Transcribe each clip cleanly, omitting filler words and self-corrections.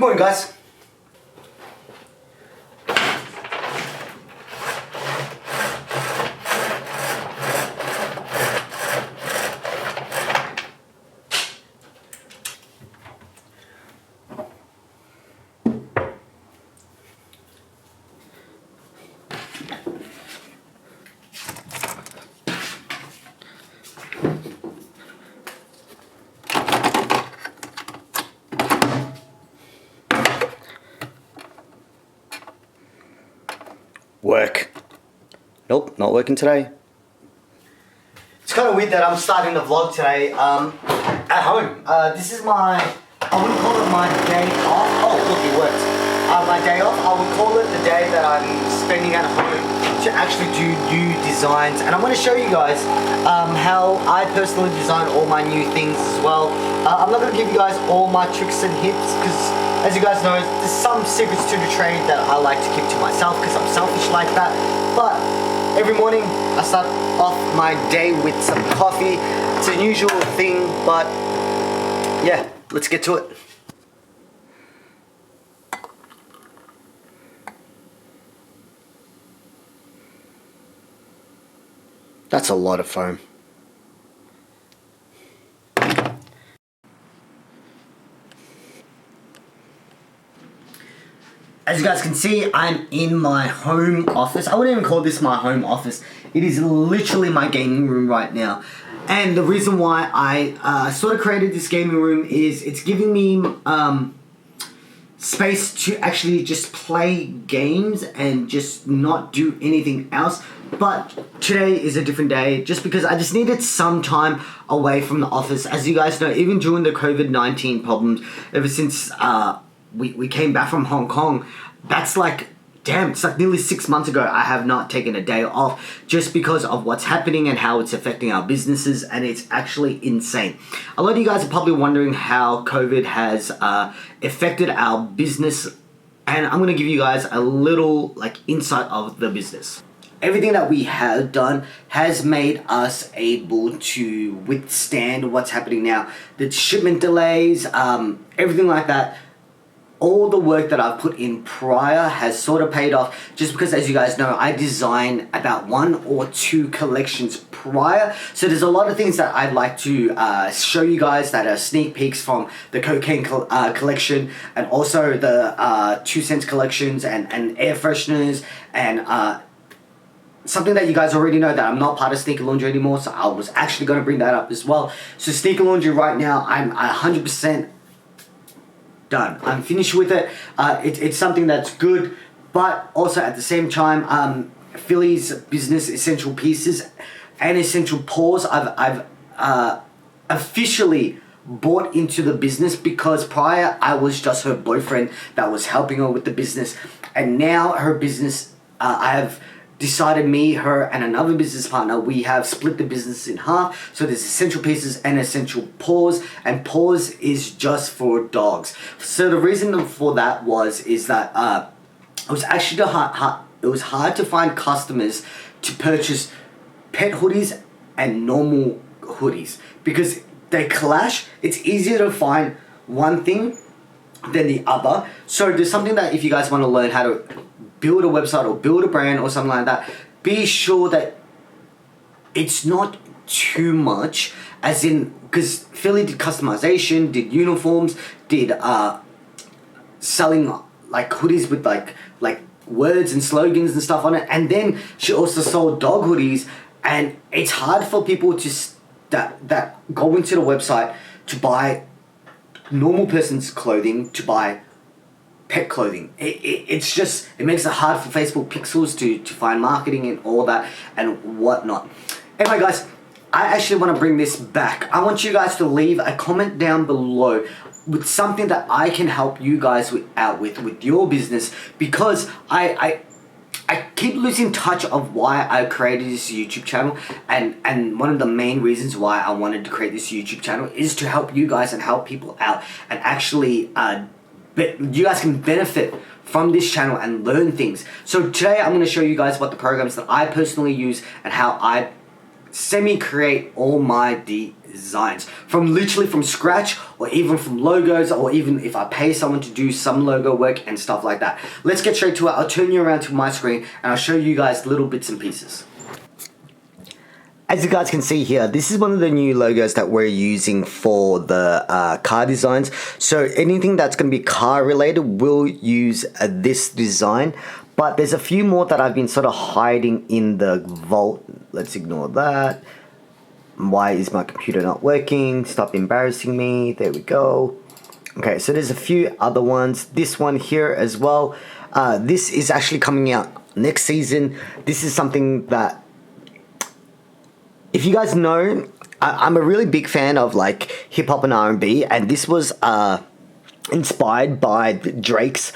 Good morning, guys. Work. Nope, not working today. It's kind of weird that I'm starting the vlog today at home. This is my, I wouldn't call it my day off. Oh, look, it worked. My day off, I would call it the day that I'm spending at home to actually do new designs. And I'm going to show you guys how I personally design all my new things as well. I'm not going to give you guys all my tricks and hits because, as you guys know, there's some secrets to the trade that I like to keep to myself because I'm selfish like that. But every morning I start off my day with some coffee. It's an unusual thing, but yeah, let's get to it. That's a lot of foam. As you guys can see, I'm in my home office. I wouldn't even call this my home office. It is literally my gaming room right now. And the reason why I sort of created this gaming room is it's giving me space to actually just play games and just not do anything else. But today is a different day just because I just needed some time away from the office. As you guys know, even during the COVID-19 problems, ever since we came back from Hong Kong, that's like, damn, it's like nearly 6 months ago. I have not taken a day off just because of what's happening and how it's affecting our businesses, and it's actually insane. A lot of you guys are probably wondering how COVID has affected our business, and I'm gonna give you guys a little like insight of the business. Everything that we have done has made us able to withstand what's happening now. The shipment delays, everything like that. All the work that I've put in prior has sort of paid off just because, as you guys know, I design about 1 or 2 collections prior. So there's a lot of things that I'd like to show you guys that are sneak peeks from the KOKAINE collection, and also the 2 cents collections and air fresheners, and something that you guys already know, that I'm not part of Sneaker Laundry anymore, so I was actually going to bring that up as well. So Sneaker Laundry right now, I'm 100% done. I'm finished with it. It's something that's good, but also at the same time, Philly's business essential pieces and essential paws, I've officially bought into the business, because prior I was just her boyfriend that was helping her with the business, and now her business, I have decided, me, her, and another business partner, we have split the business in half. So there's essential pieces and essential paws, and paws is just for dogs. So the reason for that is that it was actually hard to find customers to purchase pet hoodies and normal hoodies because they clash. It's easier to find one thing than the other. So there's something that, if you guys want to learn how to build a website or build a brand or something like that, be sure that it's not too much, as in, because Philly did customization, did uniforms, did selling like hoodies with like words and slogans and stuff on it, and then she also sold dog hoodies, and it's hard for people to that go into the website to buy normal person's clothing to buy pet clothing. It's just, it makes it hard for Facebook pixels to find marketing and all that and whatnot. Anyway guys, I actually want to bring this back. I want you guys to leave a comment down below with something that I can help you guys out with your business, because I keep losing touch of why I created this YouTube channel, and one of the main reasons why I wanted to create this YouTube channel is to help you guys and help people out, and actually you guys can benefit from this channel and learn things. So today I'm going to show you guys what the programs that I personally use and how I semi-create all my designs from literally from scratch, or even from logos, or even if I pay someone to do some logo work and stuff like that. Let's get straight to it. I'll turn you around to my screen and I'll show you guys little bits and pieces. As you guys can see here, this is one of the new logos that we're using for the car designs. So anything that's going to be car related will use this design. But there's a few more that I've been sort of hiding in the vault. Let's ignore that. Why is my computer not working? Stop embarrassing me. There we go. Okay, so there's a few other ones. This one here as well. This is actually coming out next season. This is something that, if you guys know, I'm a really big fan of like hip hop and R&B, and this was inspired by Drake's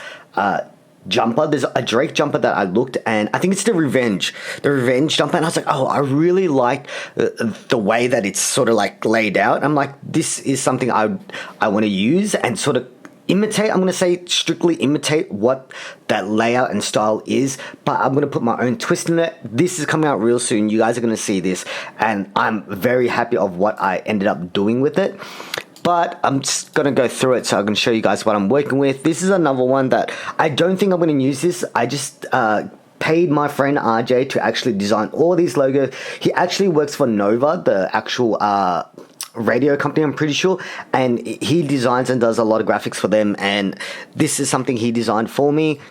jumper. There's a Drake jumper that I looked, and I think it's the Revenge jumper, and I was like, oh, I really like the way that it's sort of like laid out. I'm like, this is something I want to use and sort of imitate. I'm going to say strictly imitate what that layout and style is, but I'm going to put my own twist in it. This is coming out real soon. You guys are going to see this, and I'm very happy of what I ended up doing with it. But I'm just going to go through it so I can show you guys what I'm working with. This is another one that I don't think I'm going to use this. I just paid my friend RJ to actually design all these logos. He actually works for Nova, the actual radio company, I'm pretty sure, and he designs and does a lot of graphics for them, and this is something he designed for me.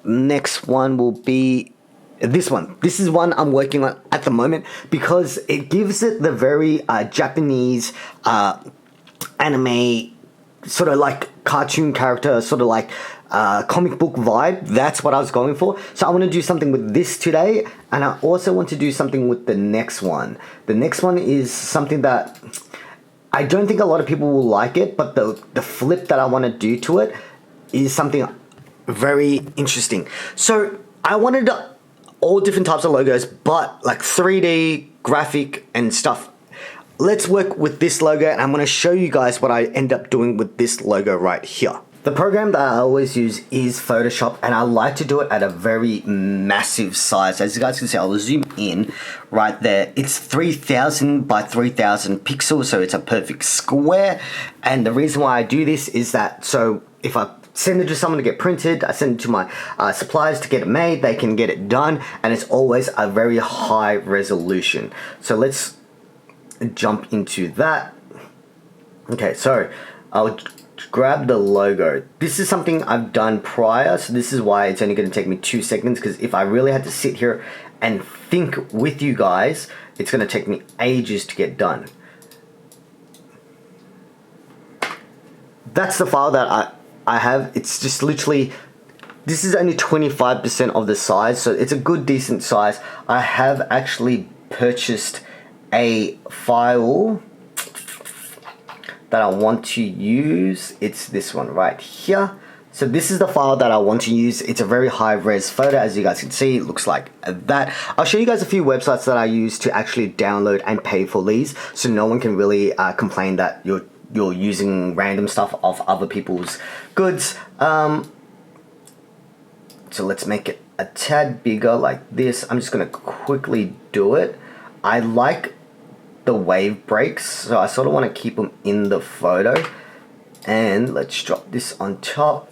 Next one will be this one. This is one I'm working on at the moment because it gives it the very Japanese anime sort of like cartoon character, sort of like comic book vibe. That's what I was going for. So I want to do something with this today, and I also want to do something with the next one. The next one is something that I don't think a lot of people will like it, but the flip that I want to do to it is something very interesting. So I wanted all different types of logos, but like 3D graphic and stuff. Let's work with this logo, and I'm going to show you guys what I end up doing with this logo right here. The program that I always use is Photoshop, and I like to do it at a very massive size. As you guys can see, I'll zoom in right there. It's 3000 by 3000 pixels, so it's a perfect square. And the reason why I do this is that, so if I send it to someone to get printed, I send it to my suppliers to get it made, they can get it done, and it's always a very high resolution. So let's jump into that. Okay, so I'll grab the logo. This is something I've done prior, so this is why it's only going to take me 2 seconds, because if I really had to sit here and think with you guys, it's going to take me ages to get done. That's the file that I have. It's just literally, this is only 25% of the size, so it's a good decent size. I have actually purchased a file that I want to use. It's this one right here. So this is the file that I want to use. It's a very high res photo, as you guys can see. It looks like that. I'll show you guys a few websites that I use to actually download and pay for these, so no one can really complain that you're using random stuff off other people's goods. So let's make it a tad bigger like this. I'm just gonna quickly do it. I like the wave breaks, so I sort of want to keep them in the photo. And let's drop this on top.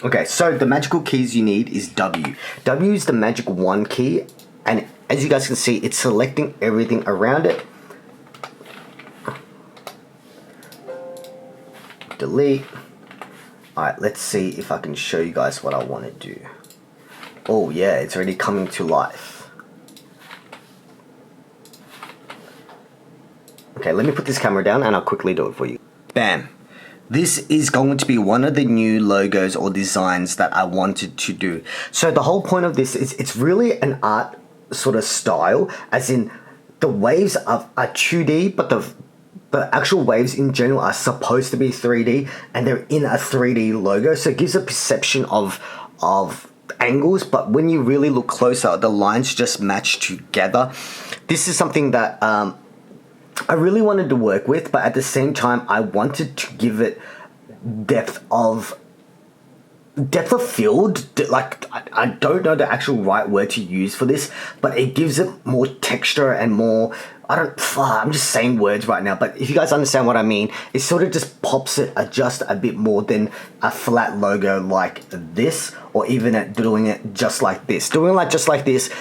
Okay, so the magical keys you need is W. W is the magic wand key, and as you guys can see, it's selecting everything around it. Delete. Alright, let's see if I can show you guys what I want to do. Oh yeah, it's already coming to life. Okay, let me put this camera down and I'll quickly do it for you. Bam. This is going to be one of the new logos or designs that I wanted to do. So the whole point of this is it's really an art sort of style, as in the waves are 2D, but the actual waves in general are supposed to be 3D, and they're in a 3D logo, so it gives a perception of angles, but when you really look closer, the lines just match together. This is something that I really wanted to work with, but at the same time I wanted to give it depth of depth of field, like I don't know the actual right word to use for this, but it gives it more texture and more, I'm just saying words right now, but if you guys understand what I mean, it sort of just pops it just a bit more than a flat logo like this, or even at doing it just like this. Doing like just like this,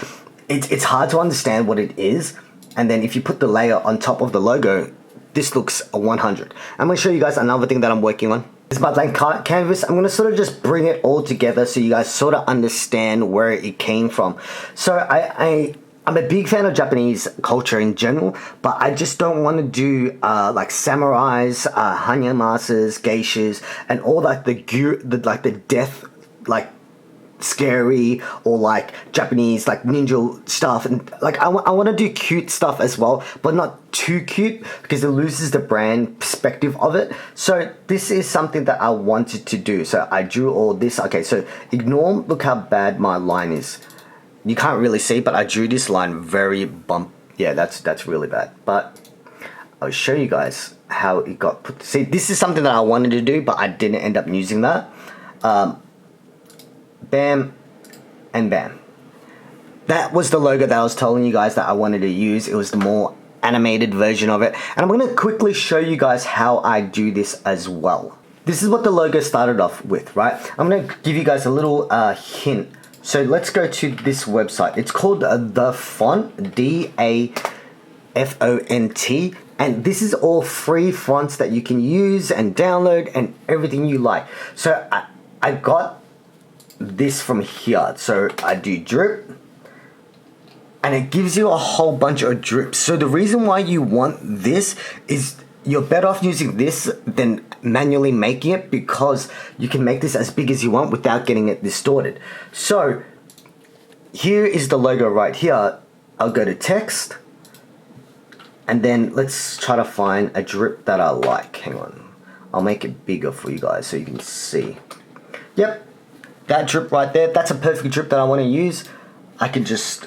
it's hard to understand what it is, and then if you put the layer on top of the logo, this looks a 100. I'm going to show you guys another thing that I'm working on. This is my blank canvas. I'm going to sort of just bring it all together so you guys sort of understand where it came from. So I'm a big fan of Japanese culture in general, but I just don't want to do like samurais, hanyamasas, geishas, and all like the death, like scary, or like Japanese like ninja stuff, and like I want to do cute stuff as well, but not too cute because it loses the brand perspective of it. So this is something that I wanted to do, so I drew all this. Okay, so ignore, look how bad my line is. You can't really see, but I drew this line very bump. Yeah, that's really bad, but I'll show you guys how it got put. See, this is something that I wanted to do, but I didn't end up using that. Bam and bam. That was the logo that I was telling you guys that I wanted to use. It was the more animated version of it, and I'm going to quickly show you guys how I do this as well. This is what the logo started off with, right? I'm going to give you guys a little hint. So let's go to this website. It's called The Font, DAFONT, and this is all free fonts that you can use and download and everything you like. So I got this from here. So I do drip, and it gives you a whole bunch of drips. So the reason why you want this is you're better off using this than manually making it, because you can make this as big as you want without getting it distorted. So here is the logo right here. I'll go to text, and then let's try to find a drip that I like. Hang on, I'll make it bigger for you guys so you can see. Yep, that drip right there, that's a perfect drip that I want to use. I can just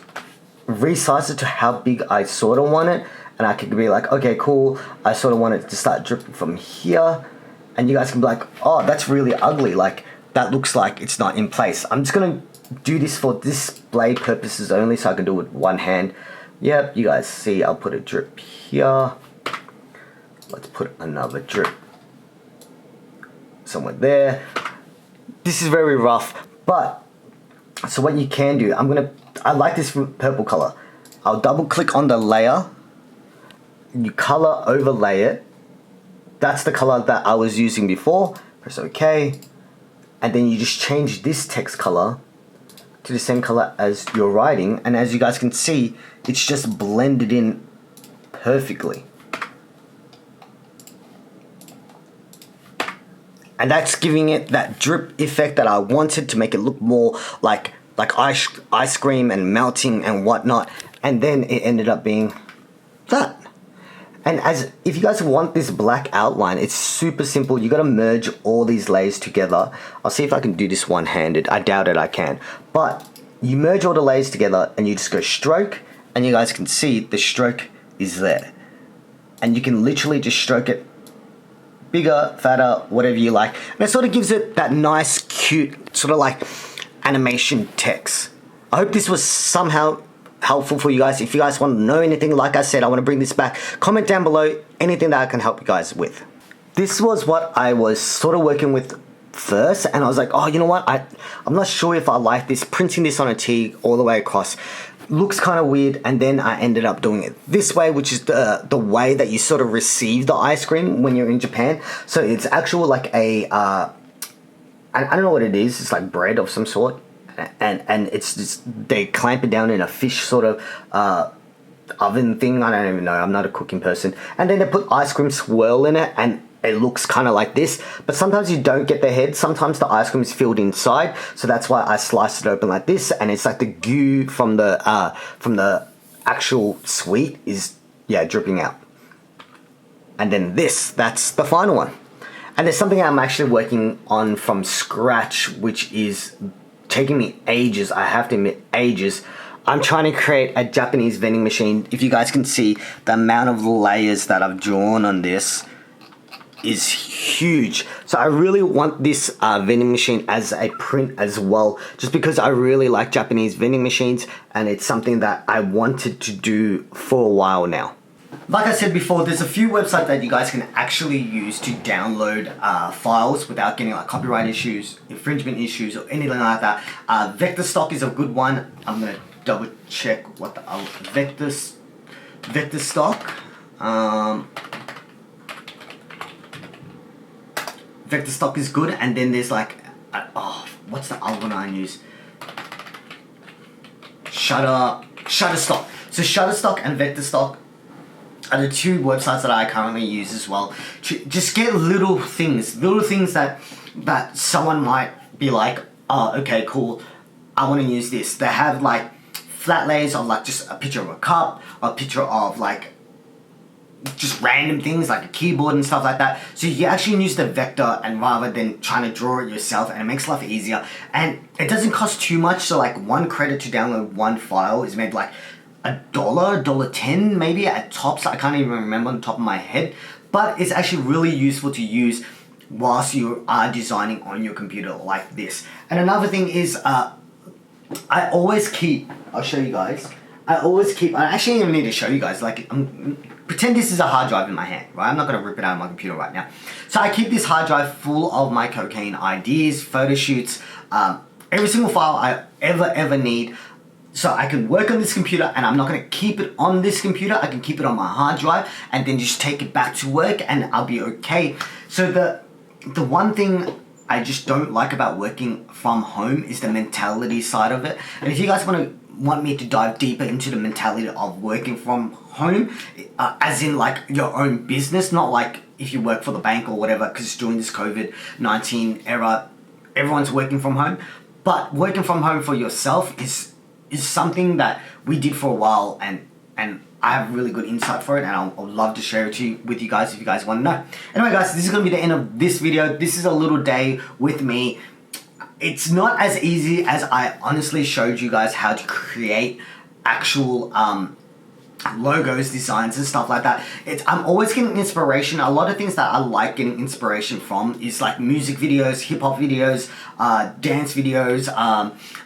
resize it to how big I sort of want it, and I could be like, okay, cool, I sort of want it to start dripping from here, and you guys can be like, oh, that's really ugly, like that looks like it's not in place. I'm just gonna do this for display purposes only, so I can do it with one hand. Yep, you guys see, I'll put a drip here. Let's put another drip somewhere there. This is very rough, but so what you can do, I like this purple color. I'll double click on the layer, you color overlay it. That's the color that I was using before. Press OK, and then you just change this text color to the same color as your writing, and as you guys can see, it's just blended in perfectly. And that's giving it that drip effect that I wanted to make it look more like ice cream and melting and whatnot. And then it ended up being that. And if you guys want this black outline, it's super simple. You gotta merge all these layers together. I'll see if I can do this one-handed. I doubt it I can. But you merge all the layers together and you just go stroke, and you guys can see the stroke is there. And you can literally just stroke it bigger, fatter, whatever you like. And it sort of gives it that nice, cute, sort of like animation text. I hope this was somehow helpful for you guys. If you guys want to know anything, like I said, I want to bring this back. Comment down below anything that I can help you guys with. This was what I was sort of working with first, and I was like, oh, you know what? I'm not sure if I like this. Printing this on a tee all the way across looks kind of weird, and then I ended up doing it this way, which is the way that you sort of receive the ice cream when you're in Japan. So it's actual like a I don't know what it is. It's like bread of some sort, and it's just, they clamp it down in a fish sort of oven thing. I don't even know. I'm not a cooking person. And then they put ice cream swirl in it, and it looks kind of like this. But sometimes you don't get the head. Sometimes the ice cream is filled inside. So that's why I sliced it open like this, and it's like the goo from the actual sweet is dripping out. And then that's the final one. And there's something I'm actually working on from scratch, which is taking me ages. I have to admit, ages. I'm trying to create a Japanese vending machine. If you guys can see, the amount of layers that I've drawn on this is huge. So I really want this vending machine as a print as well, just because I really like Japanese vending machines, and it's something that I wanted to do for a while now. Like I said before, there's a few websites that you guys can actually use to download files without getting like copyright issues, infringement issues, or anything like that. Vector Stock is a good one. I'm gonna double check what the Vector Stock. Vector Stock is good, and then there's like, what's the other one I use? Shutterstock. So Shutterstock and Vector Stock are the two websites that I currently use as well. To just get little things that someone might be like, oh, okay, cool, I want to use this. They have like flat layers of like just a picture of a cup, a picture of like just random things like a keyboard and stuff like that. So you actually use the vector, and rather than trying to draw it yourself, and it makes life easier. And it doesn't cost too much. So like one credit to download one file is maybe like $1.10 maybe at tops. I can't even remember on the top of my head, but it's actually really useful to use whilst you are designing on your computer like this. And another thing is I always keep, I'll show you guys, I actually even need to show you guys, like pretend this is a hard drive in my hand, right? I'm not gonna rip it out of my computer right now. So I keep this hard drive full of my KOKAINE ideas, photo shoots, every single file I ever need. So I can work on this computer, and I'm not gonna keep it on this computer. I can keep it on my hard drive and then just take it back to work, and I'll be okay. So the one thing I just don't like about working from home is the mentality side of it. And if you guys want me to dive deeper into the mentality of working from home, as in like your own business, not like if you work for the bank or whatever, because during this COVID-19 era, everyone's working from home. But working from home for yourself is something that we did for a while, and I have really good insight for it, and I'll love to share it with you guys if you guys want to know. Anyway guys, this is going to be the end of this video. This is a little day with me. It's not as easy as I honestly showed you guys how to create actual logos, designs and stuff like that. I'm always getting inspiration. A lot of things that I like getting inspiration from is like music videos, hip-hop videos, dance videos.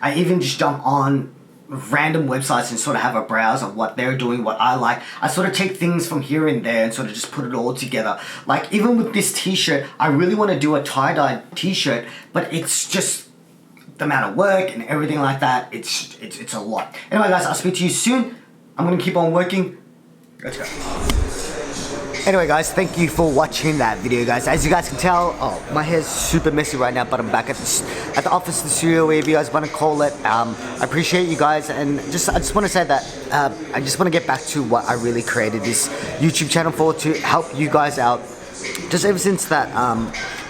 I even just jump on random websites and sort of have a browse of what they're doing, what I like. I sort of take things from here and there and sort of just put it all together. Like even with this t-shirt, I really want to do a tie-dye t-shirt, but it's just the amount of work and everything like that. It's a lot. Anyway guys, I'll speak to you soon. I'm gonna keep on working. Let's go. Anyway guys, thank you for watching that video guys. As you guys can tell, my hair's super messy right now, but I'm back at the office, the studio, whatever you guys want to call it. I appreciate you guys, and I just want to say that I just want to get back to what I really created this YouTube channel for, to help you guys out. Just ever since that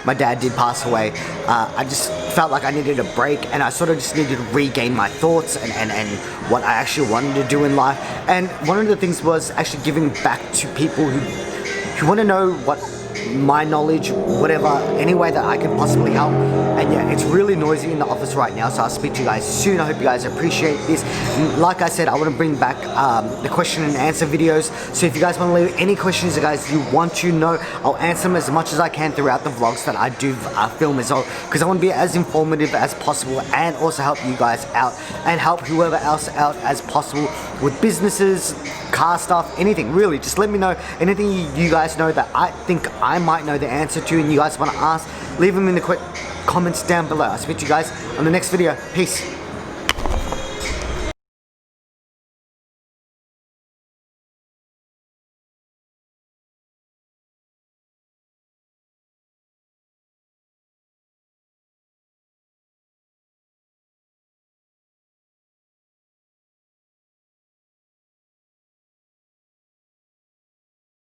my dad did pass away, I just felt like I needed a break, and I sort of just needed to regain my thoughts and what I actually wanted to do in life. And one of the things was actually giving back to people who want to know what my knowledge, whatever, any way that I can possibly help. And yeah, it's really noisy in the office right now, so I'll speak to you guys soon. I hope you guys appreciate this. And like I said, I want to bring back the question and answer videos. So if you guys want to leave any questions guys you want to know, I'll answer them as much as I can throughout the vlogs that I do film as well, because I want to be as informative as possible and also help you guys out and help whoever else out as possible with businesses, car stuff, anything really. Just let me know anything you guys know that I think I might know the answer to and you guys want to ask. Leave them in the quick comments down below. I'll speak to you guys on the next video. Peace.